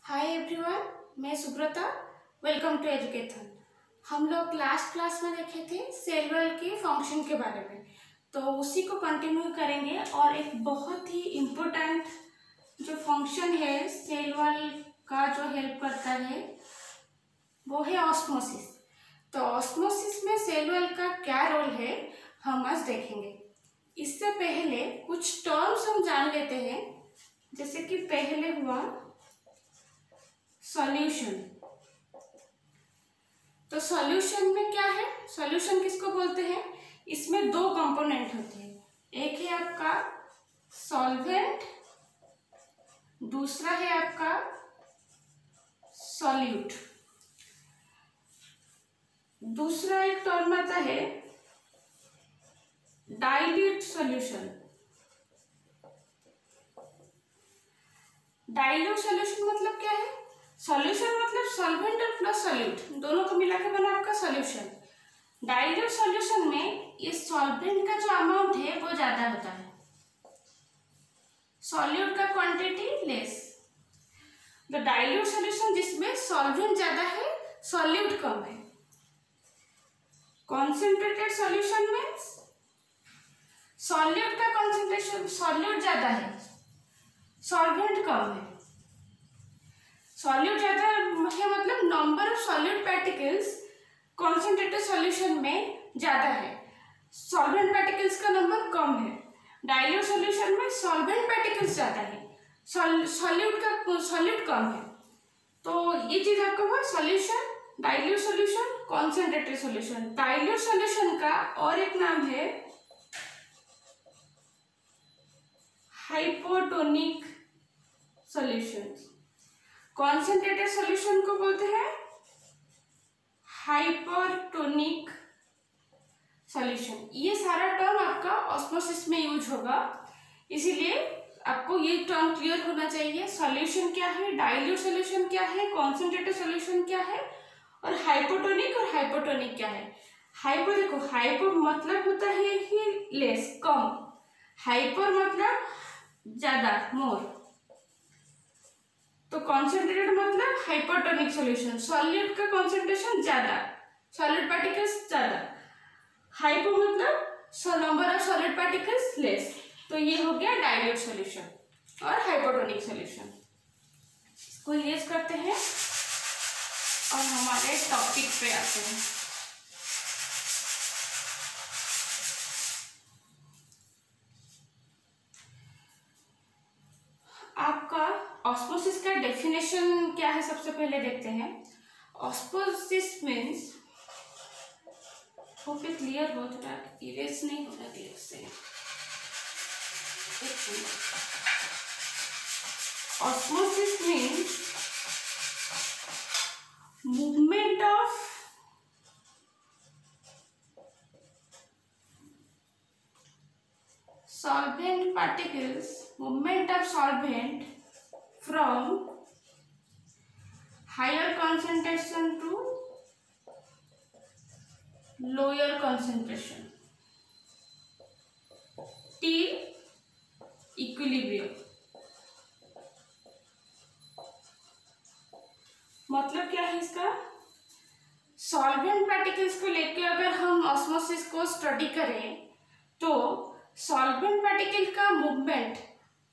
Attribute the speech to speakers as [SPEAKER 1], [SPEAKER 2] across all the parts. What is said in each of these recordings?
[SPEAKER 1] Hi everyone, मैं Subrata. Welcome to एजुकेथन। हम लोग लास्ट क्लास में देखे थे सेल वॉल के फंक्शन के बारे में, तो उसी को कंटिन्यू करेंगे। और एक बहुत ही इम्पोर्टेंट जो फंक्शन है सेल वॉल का जो हेल्प करता है वो है ऑस्मोसिस। तो ऑस्मोसिस में सेल वॉल का क्या रोल है हम आज देखेंगे। इससे पहले कुछ टर्म्स हम जान लेते हैं, जैसे कि पहले हुआ सॉल्यूशन। तो सॉल्यूशन में क्या है, सॉल्यूशन किसको बोलते हैं? इसमें दो कंपोनेंट होते हैं, एक है आपका सॉल्वेंट, दूसरा है आपका सॉल्यूट। दूसरा एक टर्म आता है डाइल्यूट सॉल्यूशन। डाइल्यूट सॉल्यूशन मतलब क्या है? सॉल्यूशन मतलब सॉल्वेंट और प्लस सॉल्यूट दोनों को मिला के बना आपका सॉल्यूशन। डाइल्यूट सॉल्यूशन में इस सॉल्वेंट का जो अमाउंट है वो ज्यादा होता है, सॉल्यूट का क्वांटिटी लेस। तो डाइल्यूट सॉल्यूशन जिसमें सॉल्वेंट ज्यादा है सॉल्यूट कम है। कॉन्सेंट्रेटेड सॉल्यूशन में सॉल्यूट का कॉन्सेंट्रेशन, सॉल्यूट ज्यादा है सॉल्वेंट कम है। सॉल्यूट ज्यादा है मतलब number of solute particles concentrated solution में ज्यादा है, सॉल्वेंट पार्टिकल्स का नंबर कम है। डाइल्यूट सॉल्यूशन में सॉल्वेंट पार्टिकल्स ज्यादा है, सॉल्यूट कम है। तो ये चीज आपको हुआ solution, dilute solution, concentrated solution. Dilute solution का और एक नाम है हाइपोटोनिक सॉल्यूशन। कॉन्सेंट्रेटेड सॉल्यूशन को बोलते हैं हाइपरटोनिक सॉल्यूशन। ये सारा टर्म आपका ऑस्मोसिस में यूज होगा, इसीलिए आपको ये टर्म क्लियर होना चाहिए। सॉल्यूशन क्या है, डाइल्यूट सॉल्यूशन क्या है, कॉन्सेंट्रेटेड सॉल्यूशन क्या है, और हाइपोटोनिक और हाइपोटोनिक क्या है। हाइपो देखो, हाइपो मतलब होता है कि लेस, कम। हाइपर मतलब ज्यादा, मोर। तो कॉन्सेंट्रेटेड मतलब हाइपरटोनिक सॉल्यूशन, सॉल्यूट का कॉन्सेंट्रेशन ज्यादा, सॉलिड पार्टिकल्स ज्यादा। हाइपो मतलब number of solid particles less. तो ये हो गया डाइल्यूट सॉल्यूशन और हाइपोटोनिक सॉल्यूशन। इसको यूज करते हैं और हमारे टॉपिक पे आते हैं। आपका ऑस्मोसिस का डेफिनेशन क्या है, सबसे पहले देखते हैं। ऑस्मोसिस मीन्स, होप ये क्लियर हो, थोड़ा इरेज नहीं हो रहा क्लियर से। Osmosis means movement of solvent particles, movement of solvent from higher concentration to lower concentration till equilibrium। मतलब क्या है इसका? सॉल्वेंट पार्टिकल्स को लेकर अगर हम ऑस्मोसिस को स्टडी करें तो सॉल्वेंट पार्टिकल का मूवमेंट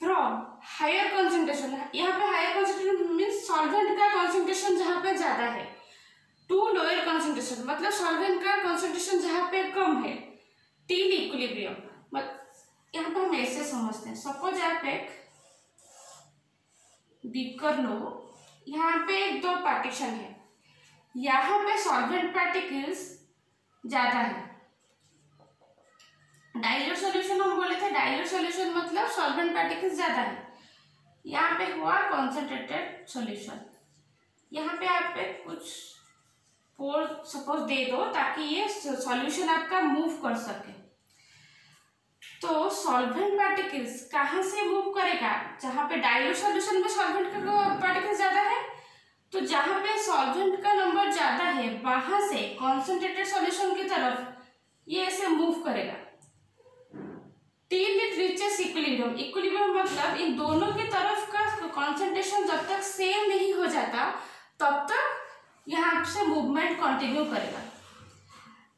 [SPEAKER 1] फ्रॉम हायर कॉन्सेंट्रेशन, यहाँ पे हायर कॉन्सेंट्रेशन मीन्स सॉल्वेंट का कॉन्सेंट्रेशन जहाँ पे ज्यादा है, टू लोअर कॉन्सेंट्रेशन मतलब सॉल्वेंट का कॉन्सेंट्रेशन जहाँ पे कम है, टिल इक्विलिब्रियम। यहाँ पे हम ऐसे समझते हैं, सपोज आप एक बीकर लो, यहाँ पे एक दो पार्टीशन है, यहाँ पे सॉल्वेंट पार्टिकल्स ज्यादा है। डाइल्यूट सॉल्यूशन हम बोले थे, डाइल्यूट सॉल्यूशन मतलब सॉल्वेंट पार्टिकल्स ज्यादा है। यहाँ पे हुआ कॉन्सेंट्रेटेड सॉल्यूशन, यहाँ पे आप कुछ पोर सपोज दे दो ताकि ये सॉल्यूशन आपका मूव कर सके। तो सॉल्वेंट पार्टिकल्स कहाँ से मूव करेगा? जहाँ पे डाइल्यूट सॉल्यूशन में सॉल्वेंट का पार्टिकल्स ज्यादा है, तो जहाँ पे सॉल्वेंट का नंबर ज्यादा है वहां से कॉन्सेंट्रेटेड सॉल्यूशन की तरफ ये ऐसे मूव करेगा till it reaches equilibrium. Equilibrium मतलब इन दोनों की तरफ का कॉन्सेंट्रेशन जब तक सेम नहीं हो जाता तब तक यहाँ से मूवमेंट कंटिन्यू करेगा।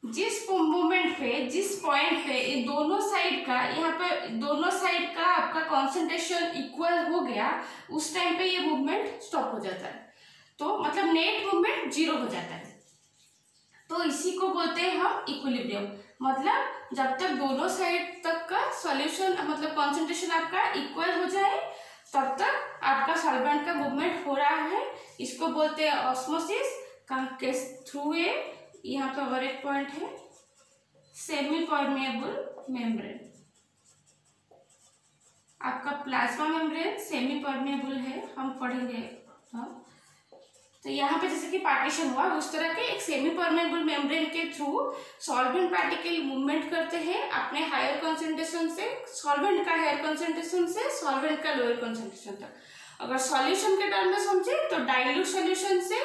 [SPEAKER 1] जिस मूवमेंट पे, जिस पॉइंट पे ये दोनों साइड का, यहाँ पे दोनों साइड का आपका कंसंट्रेशन इक्वल हो गया, उस टाइम पे ये मूवमेंट स्टॉप हो जाता है। तो मतलब नेट मूवमेंट जीरो हो जाता है। तो इसी को बोलते हैं हम इक्विलिब्रियम। मतलब जब तक दोनों साइड तक का सॉल्यूशन मतलब कंसंट्रेशन आपका इक्वल हो जाए तब तक आपका सॉल्वेंट का मूवमेंट हो रहा है। इसको बोलते हैं ऑस्मोसिस का केस थ्रू ए, यहाँ पे और एक पॉइंट है सेमी परमेएबल मेम्ब्रेन। आपका प्लाज्मा मेम्ब्रेन सेमी परमेएबल है, हम पढ़ेंगे। तो यहाँ पे जैसे कि पार्टीशन हुआ उस तरह के एक सेमी परमेएबल मेम्ब्रेन के थ्रू सॉल्वेंट पार्टिकल मूवमेंट करते हैं अपने हायर कंसंट्रेशन से, सॉल्वेंट का हायर कंसंट्रेशन से सॉल्वेंट का लोअर कंसंट्रेशन तक। अगर सॉल्यूशन के टर्म में समझे तो डाइल्यूट सॉल्यूशन से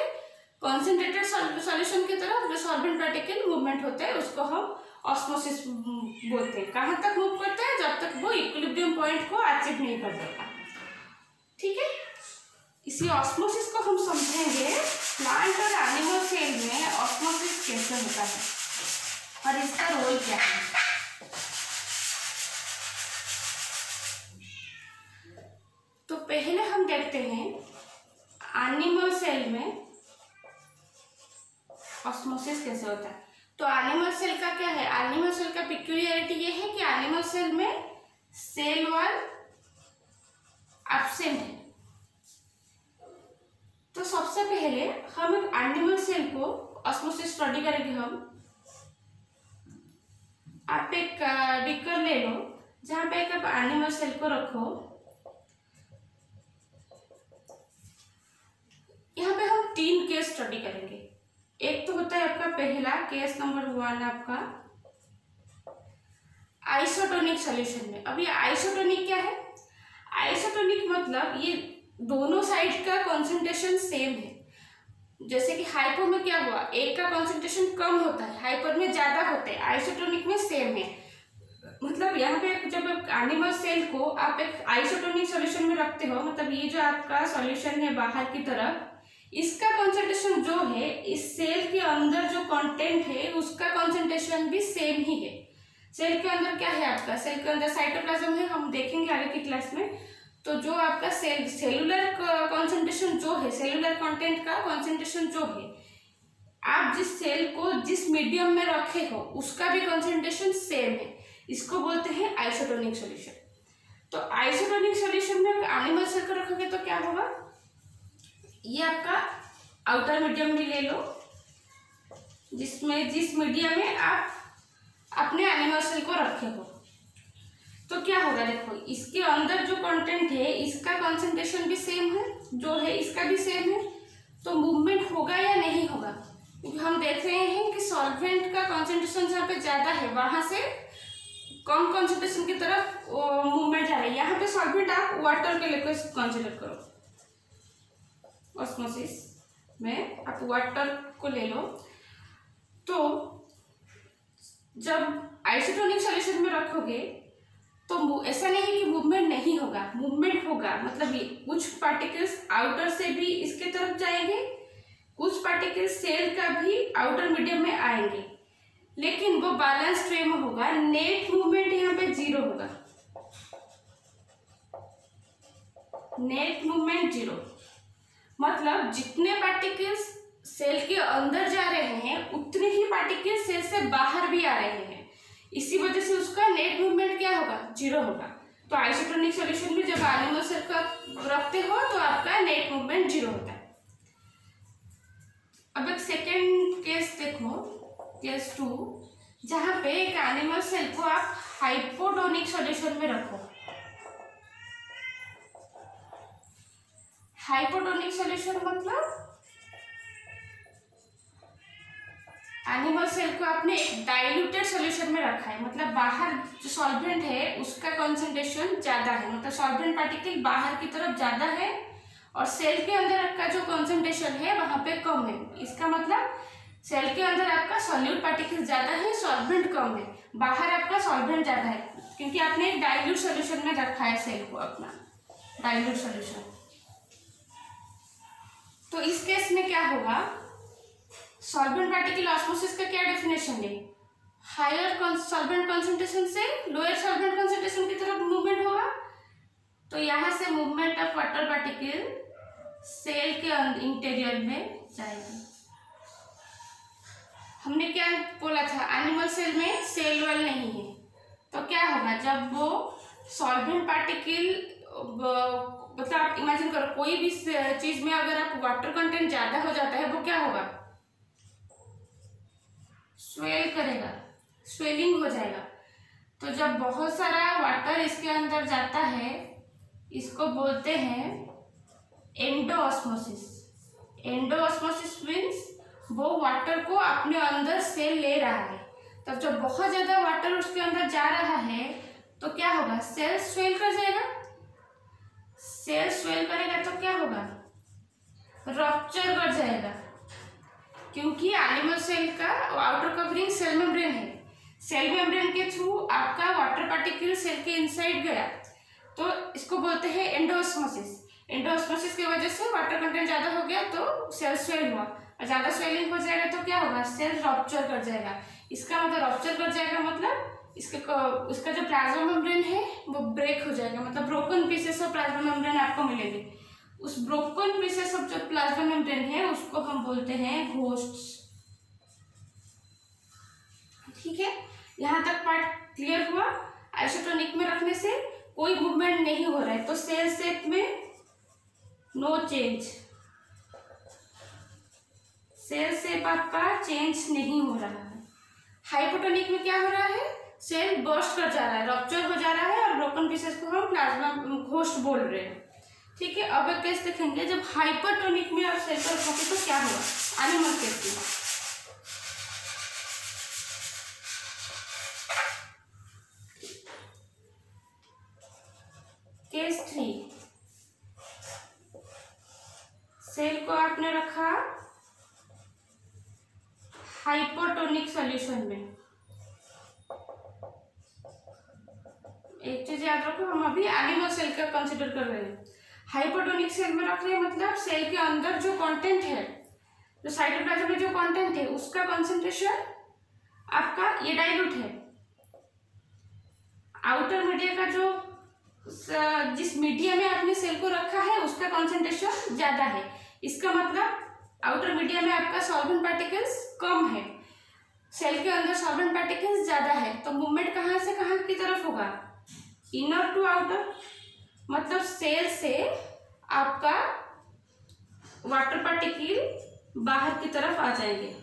[SPEAKER 1] कॉन्सेंट्रेटेड सॉल्यूशन की तरफ जो सॉल्वेंट पार्टिकल मूवमेंट होता है उसको हम ऑस्मोसिस बोलते हैं। कहाँ तक मूव करते हैं? जब तक वो इक्विलिब्रियम पॉइंट को अचीव नहीं कर देगा। ठीक है, इसी ऑस्मोसिस को हम समझेंगे प्लांट और एनिमल सेल में ऑस्मोसिस कैसे होता है और इसका रोल क्या है। तो पहले हम देखते हैं एनिमल सेल में ऑस्मोसिस कैसे होता है। तो एनिमल सेल का क्या है? एनिमल सेल का पिक्यूलियरिटी ये है कि एनिमल सेल में सेल वॉल एब्सेंट है। तो सबसे पहले हम एक एनिमल सेल को ऑस्मोसिस स्टडी करेंगे। हम आप एक बीकर ले लो जहां पे एक एनिमल सेल को रखो। यहाँ पे हम 3 केस स्टडी करेंगे। एक तो होता है आपका पहला केस नंबर 1 आपका आइसोटोनिक सॉल्यूशन में। अब ये आइसोटोनिक क्या है? आइसोटोनिक मतलब ये दोनों साइड का कंसंट्रेशन सेम है। जैसे कि हाइपो में क्या हुआ, एक का कंसंट्रेशन कम होता है, हाइपर में ज्यादा होता है, आइसोटोनिक में सेम है। मतलब यहाँ पे जब एनिमल सेल को आप एक आइसोटोनिक सॉल्यूशन में रखते हो, मतलब ये जो आपका सॉल्यूशन है बाहर की तरफ, इसका कंसंट्रेशन जो है इस सेल के अंदर जो कंटेंट है उसका कंसंट्रेशन भी सेम ही है। सेल के अंदर क्या है आपका? सेल के अंदर साइटोप्लाज्म है, हम देखेंगे आगे की क्लास में। तो जो आपका सेलुलर कंसंट्रेशन जो है, सेलुलर कंटेंट का कंसंट्रेशन जो है, आप जिस सेल को जिस मीडियम में रखे हो उसका भी कंसंट्रेशन सेम है। इसको बोलते हैं आइसोटोनिक सॉल्यूशन। तो आइसोटोनिक सॉल्यूशन में एनिमल सेल को रखोगे तो क्या होगा? ये आपका आउटर मीडियम भी ले लो जिसमें जिस मीडियम में आप अपने एनिमल सेल को रखे हो। तो क्या होगा? देखो, इसके अंदर जो कंटेंट है इसका कंसंट्रेशन भी सेम है, जो है इसका भी सेम है। तो मूवमेंट होगा या नहीं होगा? क्योंकि हम देख रहे हैं कि सॉल्वेंट का कंसंट्रेशन जहाँ पे ज्यादा है वहां से कम कंसंट्रेशन की तरफ मूवमेंट जा रही है। यहाँ पे सॉल्वेंट आप वाटर के लिए कंसिडर करो। ऑस्मोसिस में आप वाटर को ले लो। तो जब आइसोटोनिक सॉल्यूशन में रखोगे तो ऐसा नहीं कि मूवमेंट नहीं होगा, मूवमेंट होगा। मतलब ये कुछ पार्टिकल्स आउटर से भी इसके तरफ जाएंगे, कुछ पार्टिकल्स सेल का भी आउटर मीडियम में आएंगे, लेकिन वो बैलेंस वे में होगा। नेट मूवमेंट यहाँ पे 0 होगा, नेट मूवमेंट 0। मतलब जितने पार्टिकल्स सेल के अंदर जा रहे हैं उतने ही पार्टिकल्स सेल से बाहर भी आ रहे हैं। इसी वजह से उसका नेट मूवमेंट क्या होगा? 0 होगा। तो आइसोटोनिक सॉल्यूशन में जब एनिमल सेल का रखते हो तो आपका नेट मूवमेंट 0 होता है। अब एक सेकेंड केस देखो, केस 2, जहां पे एक एनिमल सेल को आप हाइपोटोनिक सॉल्यूशन में रखो। हाइपोटोनिक सॉल्यूशन मतलब एनिमल सेल को आपने एक डाइल्यूटेड सॉल्यूशन में रखा है। मतलब बाहर जो सॉल्वेंट है उसका कंसंट्रेशन ज्यादा है, मतलब सॉल्वेंट पार्टिकल बाहर की तरफ ज्यादा है और सेल के अंदर का जो कंसंट्रेशन है वहां पे कम है। इसका मतलब सेल के अंदर आपका सॉल्यूट पार्टिकल ज्यादा है, सॉल्वेंट कम है, बाहर आपका सॉल्वेंट ज्यादा है, क्योंकि आपने एक डाइल्यूट सॉल्यूशन में रखा है सेल को अपना, डाइल्यूट सॉल्यूशन। तो इस केस में क्या होगा, सॉल्वेंट पार्टिकल ऑस्मोसिस का क्या डेफिनेशन है, हायर सॉल्वेंट कॉन्सेंट्रेशन से लोअर सॉल्वेंट कॉन्सेंट्रेशन की तरफ मूवमेंट होगा। तो यहाँ से movement of water particle cell के इंटीरियर में जाएगी। हमने क्या बोला था, एनिमल सेल में सेल वॉल नहीं है, तो क्या होगा, जब वो सॉल्वेंट पार्टिकल मतलब आप इमेजिन करो कोई भी चीज में अगर आप वाटर कंटेंट ज्यादा हो जाता है वो क्या होगा, स्वेल करेगा, स्वेलिंग हो जाएगा। तो जब बहुत सारा वाटर इसके अंदर जाता है इसको बोलते हैं एंडोऑस्मोसिस। एंडोऑस्मोसिस मीन्स वो वाटर को अपने अंदर से ले रहा है। तब जब बहुत ज्यादा वाटर उसके अंदर जा रहा है तो क्या होगा, सेल स्वेल कर जाएगा। सेल स्वेल करेगा तो क्या होगा, रप्चर कर जाएगा, क्योंकि एनिमल सेल का आउटर कवरिंग सेल मेम्ब्रेन है। सेल मेम्ब्रेन के थ्रू आपका वाटर पार्टिकल सेल के इनसाइड गया, तो इसको बोलते हैं एंडोऑस्मोसिस। एंडोऑस्मोसिस की वजह से वाटर कंटेंट ज्यादा हो गया तो सेल स्वेल हुआ, और ज्यादा स्वेलिंग हो जाएगा तो क्या होगा, सेल रप्चर कर जाएगा। इसका मतलब रप्चर कर जाएगा मतलब इसका जो प्लाज्मा मेम्ब्रेन है वो ब्रेक हो जाएगा, मतलब broken pieces of plasma membrane आपको मिलेंगे। उस ब्रोकन पीसेस ऑफ जो प्लाज्मा मेम्ब्रेन है उसको हम बोलते हैं घोस्ट्स। ठीक है, यहाँ तक पार्ट क्लियर हुआ। आइसोटोनिक में रखने से कोई मूवमेंट नहीं हो रहा है, तो सेल शेप में नो चेंज, सेल शेप आपका चेंज नहीं हो रहा है। हाइपोटोनिक में क्या हो रहा है, सेल बर्स्ट कर जा रहा है, रप्चर हो जा रहा है, और ब्रोकन पीसेस को हम प्लाज्मा घोस्ट बोल रहे हैं। ठीक है, अब एक केस देखेंगे जब हाइपरटोनिक में आप सेल को रखोगे तो क्या होगा, एनिमल केस में। केस 3, सेल को आपने रखा हाइपोटोनिक सॉल्यूशन में। एक चीज याद रखो, हम अभी एनिमल सेल का कंसीडर कर रहे हैं। हाइपोटोनिक सेल में रख रहे हैं मतलब सेल के अंदर जो कंटेंट है, जो साइटोप्लाज्म में जो कंटेंट है उसका कंसंट्रेशन आपका ये डाइल्यूट है। आउटर मीडिया का जो जिस मीडिया में आपने सेल को रखा है उसका कंसंट्रेशन ज्यादा है। इसका मतलब आउटर मीडिया में आपका सॉल्वेंट पार्टिकल्स कम है, सेल के अंदर सॉल्वेंट पार्टिकल्स ज्यादा है। तो मूवमेंट कहाँ से कहाँ की तरफ होगा, इनर टू आउटर, मतलब सेल से आपका वाटर पार्टिकल बाहर की तरफ आ जाएंगे।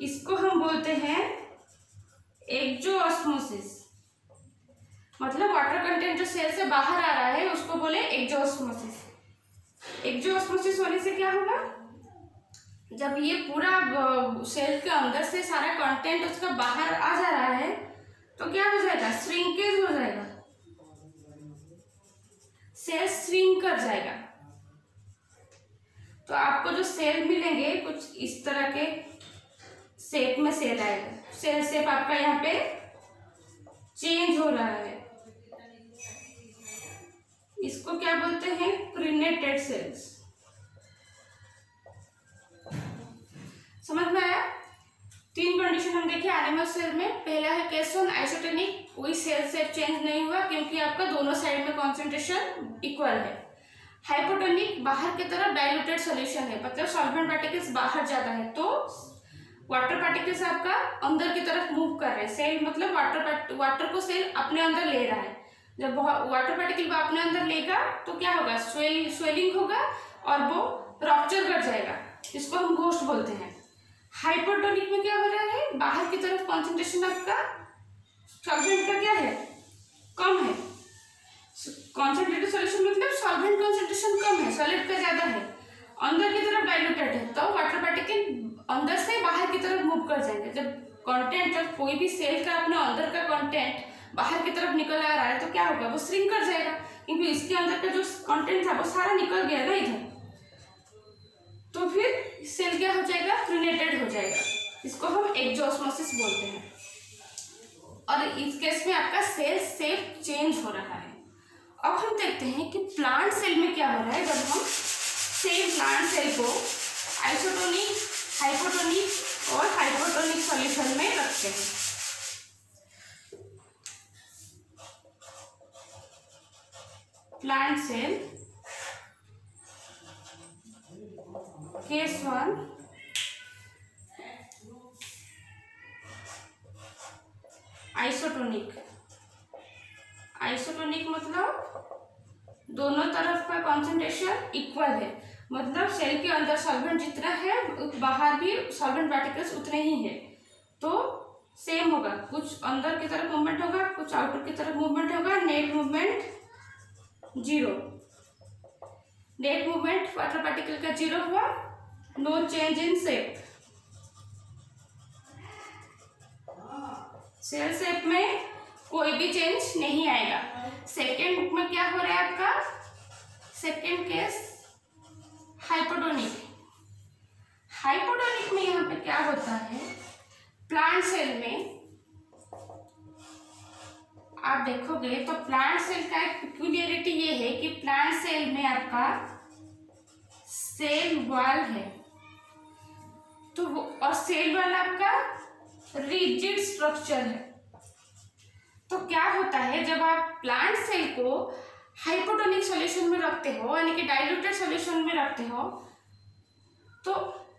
[SPEAKER 1] इसको हम बोलते हैं एक्सोऑस्मोसिस, मतलब वाटर कंटेंट जो सेल से बाहर आ रहा है उसको बोले एक्सोऑस्मोसिस। एक्सोऑस्मोसिस होने से क्या होगा, जब ये पूरा सेल के अंदर से सारा कंटेंट उसका बाहर आ जा रहा है तो क्या हो जाएगा, श्रिंकेज हो जाएगा, सेल श्रिंक कर जाएगा। तो आपको जो सेल मिलेंगे कुछ इस तरह के शेप में सेल आएगा। सेल शेप आपका यहाँ पे चेंज हो रहा है, इसको क्या बोलते हैं, क्रिनेटेड सेल्स। समझ में आया। 3 कंडीशन हम देखे एनिमल सेल में। पहला है केस 1 आइसोटोनिक, कोई सेल शेप चेंज नहीं हुआ क्योंकि आपका दोनों साइड में कॉन्सेंट्रेशन इक्वल है। हाइपोटोनिक, बाहर की तरफ डाइल्यूटेड सॉल्यूशन है, मतलब सॉल्वेंट पार्टिकल्स बाहर जाता है तो वाटर पार्टिकल्स आपका अंदर की तरफ मूव कर रहे हैं। सेल मतलब वाटर को सेल अपने अंदर ले रहा है। जब वाटर पार्टिकल अपने अंदर लेगा तो क्या होगा, स्वेलिंग होगा और वो रप्चर कर जाएगा, इसको हम घोस्ट बोलते हैं। हाइपोटोनिक में क्या हो रहा है, बाहर की तरफ कॉन्सेंट्रेशन आपका सॉल्वेंट का क्या है, कम है। कॉन्सेंट्रेटेड सॉल्यूशन मतलब सॉल्वेंट कॉन्सेंट्रेशन कम है, सॉलिड का ज्यादा है, अंदर की तरफ डाइल्यूटेड है, तो वाटर पार्टिकल अंदर से बाहर की तरफ मूव कर जाएंगे। जब कोई भी सेल का अपना अंदर का कंटेंट बाहर की तरफ निकल आ रहा है तो क्या होगा, वो श्रिंक कर जाएगा, क्योंकि इसके अंदर का जो कंटेंट था वो सारा निकल गया ना इधर। तो फिर सेल क्या हो जाएगा, क्रिनेटेड हो जाएगा, इसको हम एक्सोऑस्मोसिस बोलते हैं। और इस केस में आपका सेल शेप चेंज हो रहा है। अब हम देखते हैं कि प्लांट सेल में क्या हो रहा है जब हम सेल प्लांट सेल को आइसोटोनिक, हाइपोटोनिक और हाइपोटोनिक सॉल्यूशन में रखते हैं। Plant cell case 1 isotonic. Isotonic मतलब दोनों तरफ का कॉन्सेंट्रेशन इक्वल है, मतलब सेल के अंदर सॉल्वेंट जितना है बाहर भी सॉल्वेंट पार्टिकल्स उतने ही है, तो सेम होगा, कुछ अंदर की तरफ मूवमेंट होगा, कुछ आउटर की तरफ मूवमेंट होगा, net movement 0। Net movement water particle का 0 हुआ, no change in shape. Cell shape में कोई भी चेंज नहीं आएगा। सेकेंड में क्या हो रहा है आपका, सेकेंड केस हाइपोटोनिक। हाइपोटोनिक में यहाँ पे क्या होता है, प्लांट सेल में आप देखोगे तो प्लांट सेल का एक पिक्यूलियरिटी ये है कि प्लांट सेल में आपका सेल वॉल है, तो वो और सेल वॉल आपका रिजिड स्ट्रक्चर है। तो क्या होता है, जब आप प्लांट सेल को हाइपोटोनिक सॉल्यूशन में रखते हो, यानी कि डाइल्यूटेड सॉल्यूशन में रखते हो, तो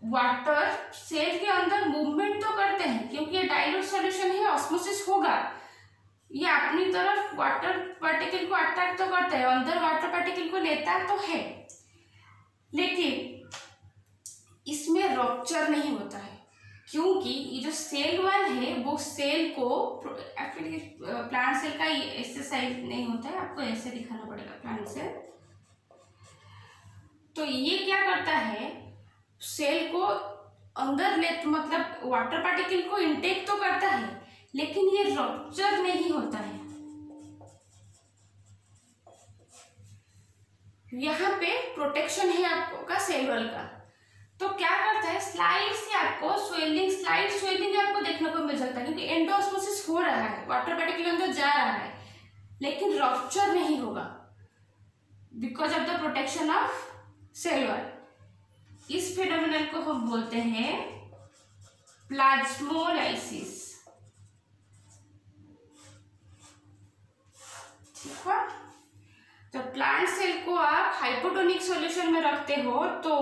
[SPEAKER 1] वाटर सेल के अंदर मूवमेंट तो करते हैं, क्योंकि ये डाइल्यूट सॉल्यूशन है, ऑस्मोसिस होगा, ये अपनी तरफ वाटर पार्टिकल को अट्रैक्ट तो करता है, अंदर वाटर पार्टिकल को लेता तो है, लेकिन इसमें रप्चर नहीं होता है, क्योंकि ये जो सेल वॉल है वो सेल को, एक्चुअली प्लांट सेल का ऐसे साइज नहीं होता है, आपको ऐसे दिखाना पड़ेगा प्लांट सेल। तो ये क्या करता है, सेल को अंदर ले, मतलब वाटर पार्टिकल को इनटेक तो करता है, लेकिन ये रप्चर नहीं होता है। यहाँ पे प्रोटेक्शन है आपको का सेल वॉल का। तो क्या करता है, स्लाइड से आपको स्वेलिंग, स्लाइड स्वेलिंग आपको देखने को मिल सकता है, क्योंकि एंडोस्मोसिस हो रहा है, वाटर पार्टिकल अंदर जा रहा है, लेकिन रप्चर नहीं होगा because of the protection of cell wall. इस फिनोमिनन को हम बोलते हैं प्लाज्मोलाइसिस। ठीक है, जब प्लांट सेल को आप हाइपोटोनिक सॉल्यूशन में रखते हो तो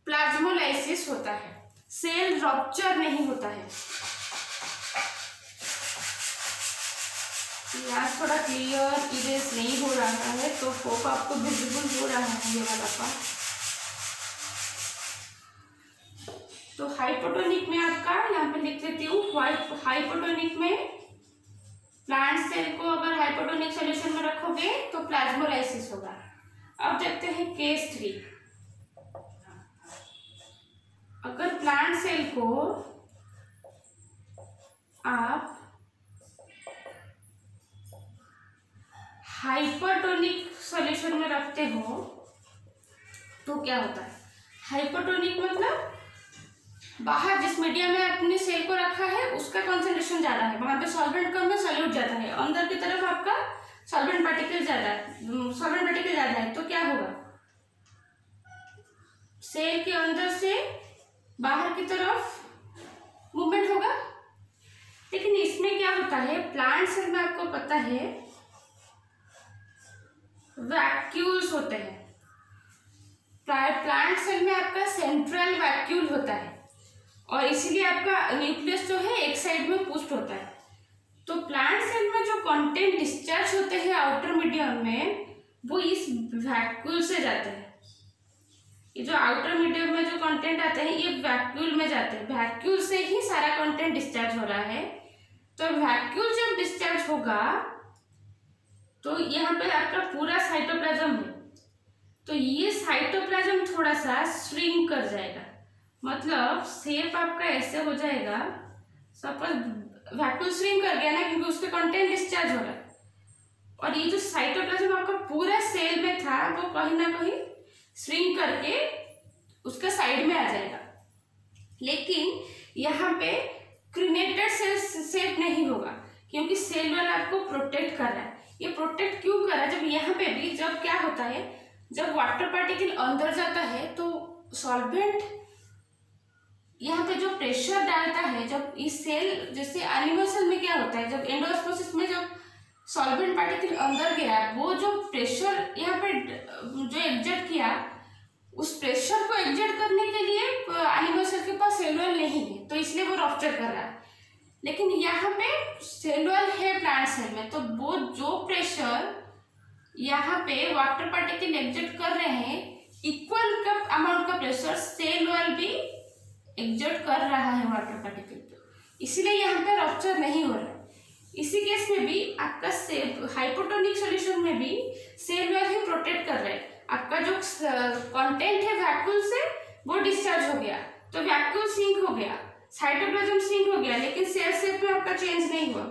[SPEAKER 1] प्लाज्मोलाइसिस होता है, सेल रप्चर नहीं होता है। यहाँ थोड़ा क्लियर इरेज नहीं हो रहा है, तो होप आपको विजिबल हो रहा है ये वाला पार्ट। तो हाइपोटोनिक में आपका यहाँ पे लिख देती हूँ, हाइपोटोनिक में प्लांट सेल को अगर हाइपोटोनिक सॉल्यूशन में रखोगे तो प्लाज्मोलाइसिस होगा। अब देखते हैं केस 3। अगर प्लांट सेल को आप हाइपरटोनिक सॉल्यूशन में रखते हो तो क्या होता है, हाइपरटोनिक मतलब बाहर जिस मीडियम में आपने सेल को रखा है उसका कॉन्सेंट्रेशन ज़्यादा है, वहां पे सॉल्वेंट कम है, सॉल्यूट ज़्यादा है, अंदर की तरफ आपका सॉल्वेंट पार्टिकल ज़्यादा है, तो क्या होगा, सेल के अंदर से बाहर की तरफ मूवमेंट होगा। लेकिन इसमें क्या होता है, प्लांट सेल में आपको पता है वैक्यूल्स होते हैं। प्लांट सेल में आपका सेंट्रल वैक्यूल होता है और इसीलिए आपका न्यूक्लियस जो है एक साइड में पुस्ट होता है। तो प्लांट सेल में जो कंटेंट डिस्चार्ज होते हैं आउटर मीडियम में, वो इस वैक्यूल से जाते हैं। ये जो आउटर मीडियम में जो कंटेंट आते हैं ये वैक्यूल में जाते हैं, वैक्यूल से ही सारा कंटेंट डिस्चार्ज हो रहा है। तो वैक्यूल जब डिस्चार्ज होगा तो यहाँ पे आपका पूरा साइटोप्लाज्म है, तो ये साइटोप्लाज्म थोड़ा सा श्रिंक कर जाएगा, मतलब शेप आपका ऐसे हो जाएगा। सपोज वैक्यूल श्रिंक कर गया ना, क्योंकि उसके कंटेंट डिस्चार्ज हो रहा है, और ये जो साइटोप्लाज्म आपका पूरा सेल में था वो कहीं ना कहीं श्रिंक करके उसका साइड में आ जाएगा। लेकिन यहाँ पे क्रीनेटेड सेल शेप नहीं होगा, क्योंकि सेल वॉल आपको प्रोटेक्ट कर रहा है। ये प्रोटेक्ट क्यों कर रहा है, जब यहाँ पे भी जब क्या होता है, जब वाटर पार्टिकल अंदर जाता है तो सॉल्वेंट यहाँ पे जो प्रेशर डालता है, जब इस सेल, जैसे एनिमल सेल में क्या होता है, जब एंडोस्मोसिस में जब सॉल्वेंट पार्टिकल अंदर गया, वो जो प्रेशर यहाँ पे जो एग्जर्ट किया, उस प्रेशर को एग्जर्ट करने के लिए एनिमल सेल के पास सेल वॉल नहीं है, तो इसलिए वो रप्चर कर रहा है। लेकिन यहाँ पे सेल वॉल है प्लांट सेल में, तो वो जो प्रेशर यहाँ पे वाटर पार्टिकल एग्जर्ट कर रहे हैं, इक्वल का अमाउंट का प्रेशर सेल वॉल भी एग्जर्ट कर रहा है वाटर पार्टिकल पे, इसीलिए यहाँ पे रप्चर नहीं हो रहा है। इसी केस में भी आपका हाइपोटोनिक सॉल्यूशन में भी सेल वॉल ही प्रोटेक्ट कर रहे हैं। आपका जो कंटेंट है वैक्यूल से वो डिस्चार्ज हो गया, तो वैक्यूल सिंक हो गया, साइटोप्लाज्म सिंक हो गया, लेकिन सेल शेप में आपका चेंज नहीं हुआ,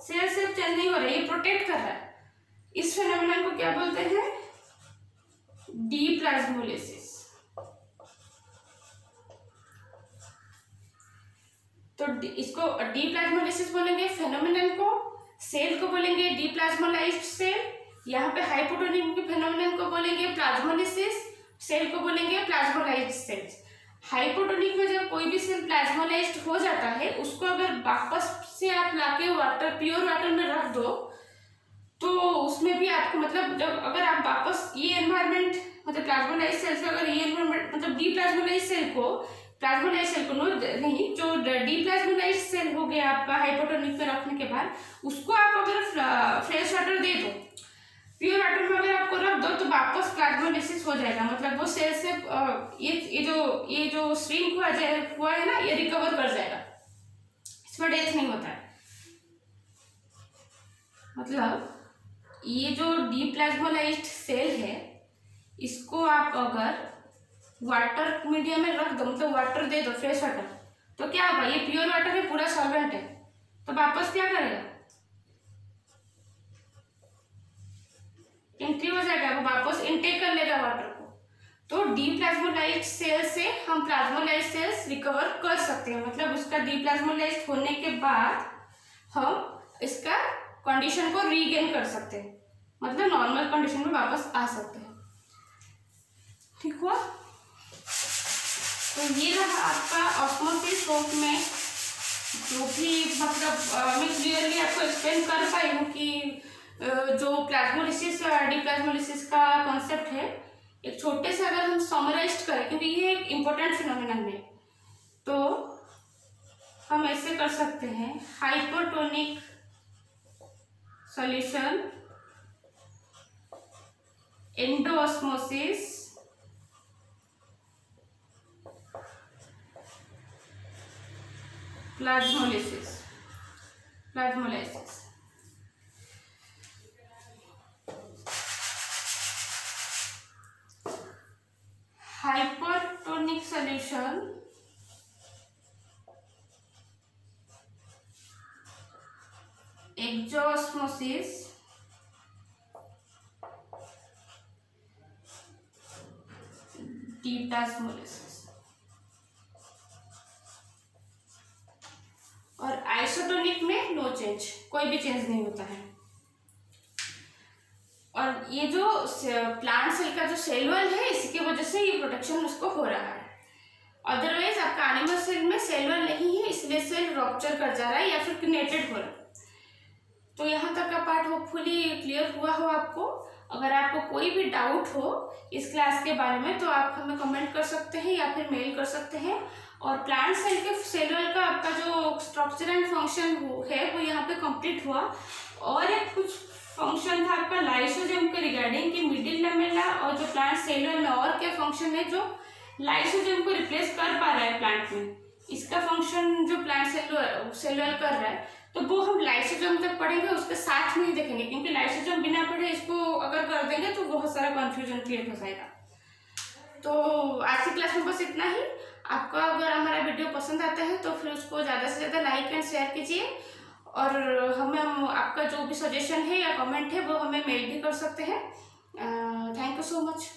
[SPEAKER 1] सेल शेप चेंज नहीं हो रहा है, ये प्रोटेक्ट कर रहा है। इस फेनोमेनन को क्या बोलते हैं? डीप्लाज्मोलिसिस। तो इसको डीप्लाज्मोलिसिस बोलेंगे फेनोमेनन को, सेल को बोलेंगे डीप्लाज्मोलाइज्ड सेल, यहाँ पे हाइपोटोनिक फेनोमेनन को बोलेंगे प्लाज्मोलिसिस, सेल को बोलेंगे प्लाज्मोलाइज्ड सेल्स। हाइपोटोनिक में जब कोई भी सेल प्लाज्मोलाइज्ड हो जाता है, उसको अगर वापस से आप लाके वाटर, प्योर वाटर में रख दो, तो उसमें भी आपको मतलब जब अगर आप वापस ये एनवायरमेंट, मतलब प्लाज्मोलाइज्ड सेल से अगर ये एनवायरमेंट, मतलब डीप्लाज्मोलाइज्ड सेल को, प्लाज्मोलाइज्ड सेल को नहीं, जो डीप्लाज्मोलाइज्ड सेल हो गया आपका हाइपोटोनिक में रखने के बाद, उसको आप अगर फ्रेश वाटर दे दो, प्योर वाटर में अगर आपको रख दो, तो वापस प्लाज्मोलिसिस हो जाएगा। मतलब वो सेल से ये जो श्रिंक हुआ है ना, ये रिकवर कर जाएगा, इसमें डेथ नहीं होता है। मतलब ये जो डीप्लाज्मोलाइज्ड सेल है, इसको आप अगर वाटर मीडियम में रख दो, मतलब वाटर दे दो, फ्रेश वाटर, तो क्या होगा, ये प्योर वाटर है, पूरा सॉल्वेंट है, तो वापस क्या करेगा, एंट्री हो जाएगा, वो वापस इनटेक कर लेगा वाटर को। तो डीप्लाज्मोलाइज्ड सेल से हम प्लाज्मोलाइज्ड सेल्स रिकवर कर सकते हैं, मतलब उसका डीप्लाज्मोलाइज्ड होने के बाद हम इसका कंडीशन को रीगेन कर सकते हैं, मतलब नॉर्मल कंडीशन में वापस आ सकते हैं। ठीक हुआ? तो ये रहा आपका ऑस्मोसिस रोक में जो भी, मतलब मैं क्लियरली आपको एक्सप्लेन कर पाई हूँ कि जो प्लाज्मोलिसिस डीप्लाज्मोलिसिस का कॉन्सेप्ट है, एक छोटे से अगर हम समराइज करें, क्योंकि ये एक इम्पोर्टेंट फिनोमिनन है, तो हम ऐसे कर सकते हैं, hypotonic solution, endosmosis, plasmolysis, plasmolysis. Hypotonic solution, exosmosis, deplasmolysis. और आइसोटोनिक में नो चेंज, कोई भी चेंज नहीं होता है। और ये जो प्लांट सेल का जो सेल वॉल है, इसकी वजह से ये प्रोटेक्शन उसको हो रहा है। अदरवाइज आपका एनिमल सेल में सेल वॉल नहीं है, इसलिए सेल रप्चर कर जा रहा है या फिर क्रिनेटेड हो रहा है। तो यहाँ तक का पार्ट होपफुली क्लियर हुआ हो आपको। अगर आपको कोई भी डाउट हो इस क्लास के बारे में, तो आप हमें कमेंट कर सकते हैं या फिर मेल कर सकते हैं। और प्लांट सेल के सेल वॉल का आपका जो स्ट्रक्चर एंड फंक्शन है वो यहाँ पे कंप्लीट हुआ। और एक कुछ फंक्शन था आपका लाइसोसोम के रिगार्डिंग कि मिडिल लैमेला और जो प्लांट सेल वॉल में और क्या फंक्शन है जो लाइसोसोम को रिप्लेस कर पा रहा है प्लांट में, इसका फंक्शन जो प्लांट सेल वॉल कर रहा है, तो वो हम लाइसोसोम तक पढ़ेंगे, उसके साथ में ही देखेंगे, क्योंकि लाइसोसोम बिना पढ़े इसको अगर कर देंगे तो बहुत सारा कंफ्यूजन क्रिएट हो जाएगा। तो आज की क्लास में बस इतना ही। आपको अगर हमारा वीडियो पसंद आता है तो फिर उसको ज़्यादा से ज़्यादा लाइक एंड शेयर कीजिए। और हमें आपका जो भी सजेशन है या कमेंट है वो हमें मेल भी कर सकते हैं। Thank you so much.